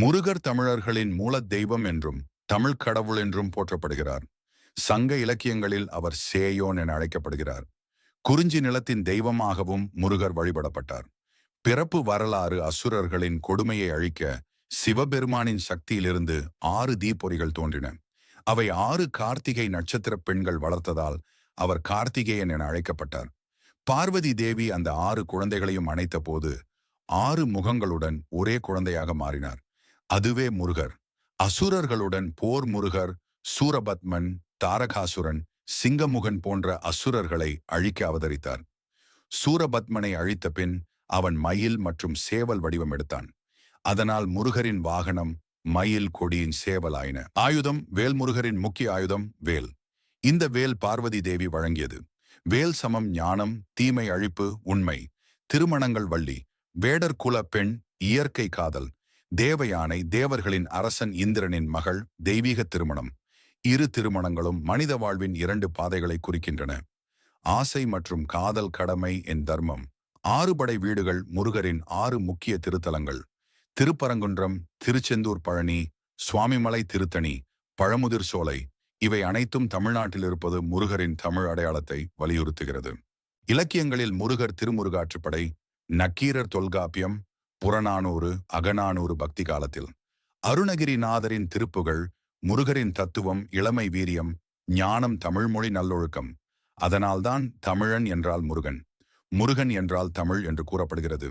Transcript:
முருகர் தமிழர்களின் மூலத் தெய்வம் என்றும் தமிழ் கடவுள் என்றும் போற்றப்படுகிறார். சங்க இலக்கியங்களில் அவர் சேயோன் என அழைக்கப்படுகிறார். குறிஞ்சி நிலத்தின் தெய்வமாகவும் முருகர் வழிபடப்பட்டார். பிறப்பு வரலாறு அசுரர்களின் கொடுமையை அழிக்க சிவபெருமானின் சக்தியிலிருந்து 6 தீப்பொறிகள் தோன்றின. அவை 6 கார்த்திகை நட்சத்திர பெண்கள் வளர்த்ததால் அவர் கார்த்திகேயன் என அழைக்கப்பட்டார். பார்வதி தேவி அந்த 6 குழந்தைகளையும் அணைத்த போது 6 முகங்களுடன் ஒரே குழந்தையாக மாறினார். அதுவே முருகர். அசுரர்களுடன் போர் முருகர் சூரபத்மன், தாரகாசுரன், சிங்கமுகன் போன்ற அசுரர்களை அழிக்க அவதரித்தார். சூரபத்மனை அழித்த பின் அவன் மயில் மற்றும் சேவல் வடிவம் எடுத்தான். அதனால் முருகரின் வாகனம் மயில், கொடியின் சேவல் ஆயின. ஆயுதம் வேல்முருகரின் முக்கிய ஆயுதம் வேல். இந்த வேல் பார்வதி தேவி வழங்கியது. வேல் சமம் ஞானம், தீமை அழிப்பு, உண்மை. திருமணங்கள் வள்ளி, வேடர் குல பெண், இயற்கை காதல். தேவயானை, தேவர்களின் அரசன் இந்திரனின் மகள், தெய்வீக திருமணம். இரு திருமணங்களும் மனித வாழ்வின் 2 பாதைகளை குறிக்கின்றன. ஆசை மற்றும் காதல், கடமை என் தர்மம். 6 படை வீடுகள் முருகரின் 6 முக்கிய திருத்தலங்கள். திருப்பரங்குன்றம், திருச்செந்தூர், பழனி, சுவாமிமலை, திருத்தணி, பழமுதிர் சோலை. இவை அனைத்தும் தமிழ்நாட்டில் இருப்பது முருகரின் தமிழ் அடையாளத்தை வலியுறுத்துகிறது. இலக்கியங்களில் முருகர் திருமுருகாற்றுப்படை, நக்கீரர் தொல்காப்பியம், புறநானூறு, அகநானூறு பக்தி காலத்தில். அருணகிரிநாதரின் திருப்புகழ் முருகரின் தத்துவம், இளமை, வீரியம், ஞானம், தமிழ்மொழி நல்லொழுக்கம். அதனால்தான் தமிழன் என்றால் முருகன், முருகன் என்றால் தமிழ் என்று கூறப்படுகிறது.